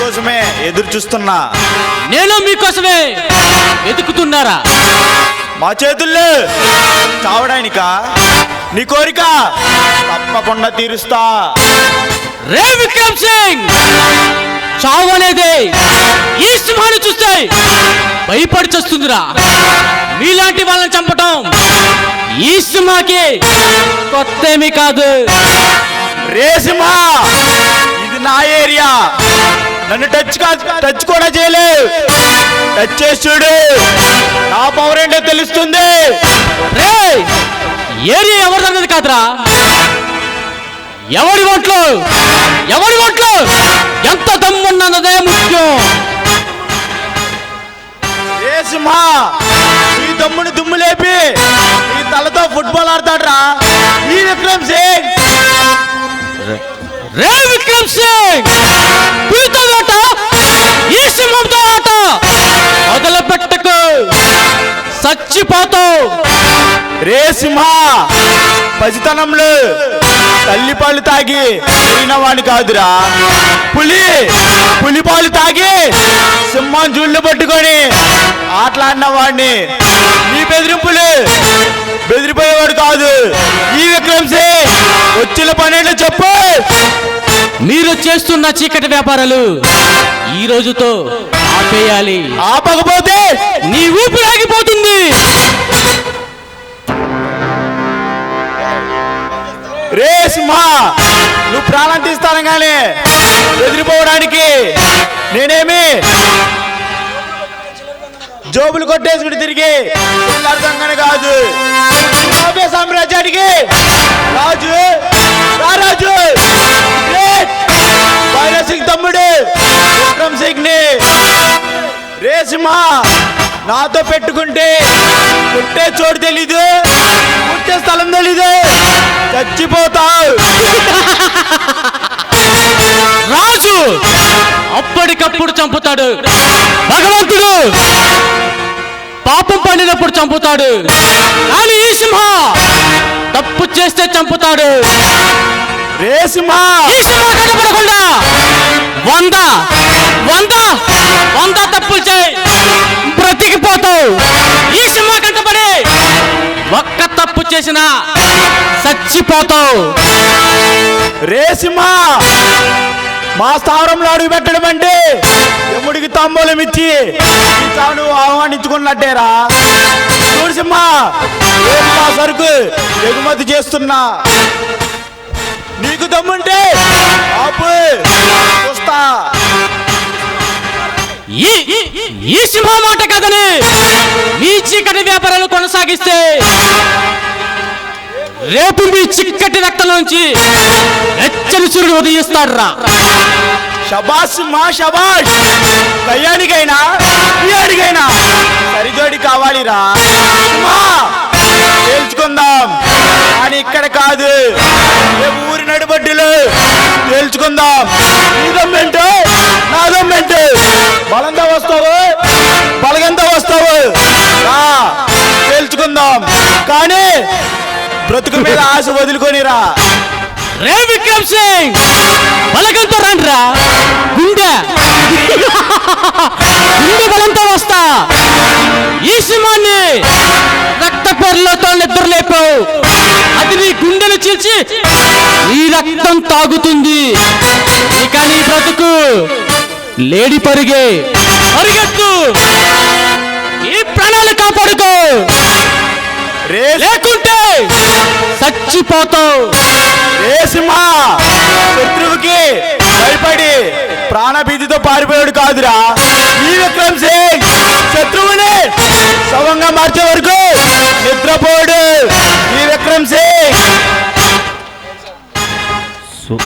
మీకోసమే ఎదురు చూస్తున్నా. నేను మీకోసమే వెతుకుతున్నారా? మా చేతుల్లో చావడానిక? నీ కోరిక తప్పకుండా తీరుస్తా. రే విక్రమ్ సింగ్, చావు అనేది ఈ సింహాన్ని చూస్తే భయపడి చస్తుందిరా. మీలాంటి వాళ్ళని చంపటం ఈ సింహాకి కొత్త ఏమీ కాదు. రే సింహా, ఇది నా ఏరియా. నన్ను టచ్ కూడా చేయలేవు. టచ్ చేసి చూడు, నా పవర్ ఏంటో తెలుస్తుంది. రే, ఏరియా ఎవరిదన్నది కాదురా, ఎవడి ఒంట్లో ఎంత దమ్మున్నదే ముఖ్యం. రే సింహా, ఈ దమ్ముని దుమ్ము లేపి ఈ తలతో ఫుట్బాల్ ఆడతాడ్రా ఈ విక్రమ్ సింగ్. రే విక్రమ్ సింగ్, పులితో ఆట, ఈ సింహంతో ఆట మొదలు పెట్టకు, చచ్చిపోతావు. రే సింహా, పసితనంలో తల్లి పాలు తాగి పోయినవాడిని కాదురా. పులి పాలు తాగి సింహం జుళ్ళు పట్టుకొని ఆటలాడిన వాడిని. నీ బెదిరిపోయేవాడు కాదు ఈ విక్రమ్ సింగ్. వచ్చిన పనేంటో చెప్పు. మీరు చేస్తున్న చీకటి వ్యాపారాలు ఈ రోజుతో ఆపేయాలి. ఆపకపోతే నీ ఊపిరాగిపోతుంది. రే సింహా, నువ్వు ప్రాణం తీస్తాను కానీ ఎదిరిపోవడానికి నేనేమి జోబులు కొట్టేసుకుని తిరిగి అర్థంగానే కాదు. సామ్రాజ్యానికి రాజు రారాజు భైరవ్ సింగ్ తమ్ముడు విక్రమ్ సింగ్ ని. రే సింహా, నాతో పెట్టుకుంటే పుట్టే చోటు తెలీదు, పుట్టే స్థలం తెలీదు, చచ్చిపోతావు. రాజు అప్పటికప్పుడు చంపుతాడు, భగవంతుడు పాపం పండినప్పుడు చంపుతాడు. కానీ ఈ సింహ తప్పు చేస్తే చంపుతాడు. రే సింహా, ఈ సింహ కనపడకుండా వంద తప్పులు చేయి, బ్రతికిపోతావు. ఈ సింహ కంటపడి ఒక్క తప్పు చేసినా చచ్చిపోతావు. రే సింహా, మా స్థావరంలో అడుగు పెట్టడం అంటే యముడికి తాంబూలం ఇచ్చి నువ్వు ఆహ్వానించుకున్నట్టేరా. చూడు సింహా, మా సరుకు ఎగుమతి చేస్తున్నా. నీకు దమ్ముంటే ఆపు, చూస్తా. ఈ సింహ మాట కదని మీ చీకటి వ్యాపారాలు కొనసాగిస్తే రేపు మీ చిక్కటి రక్తంలోంచి వెచ్చని సూర్యుడు ఉదయిస్తాడు రా. షబాష్ సింహా, షబాష్. కయ్యానికైనా పియాడికైనా సరిజోడి కావాలిరా. తేల్చుకుందాం, కానీ ఇక్కడ కాదు, రేపు ఊరి నడిబడ్డులు తేల్చుకుందాం. నీ దమ్మెంటో నా దమ్మెంటో, బలంగా వస్తావు బలగంతా వస్తావు రా, తేల్చుకుందాం. కానీ బ్రతుకు మీద ఆశ వదులుకొనిరా. రే విక్రమ్ సింగ్, బలగంతో రండిరా. గుండె బలంతో వస్తా. ఈ సింహాన్ని రక్త పెర్లతో నిద్రలేపావు, అది నీ గుండెను చీల్చి ఈ రక్తం తాగుతుంది. ఇక నీ బ్రతుకు లేడి పరిగెత్తు, ఈ ప్రాణాలు కాపాడుకో, లేకుంటే చచ్చిపోతావు. రే సింహా, శత్రువుకి భయపడి ప్రాణభీతితో పారిపోయాడు కాదురా ఈ విక్రమ్ సింగ్. శత్రువుని శవంగా మార్చే వరకు నిద్రపోడు.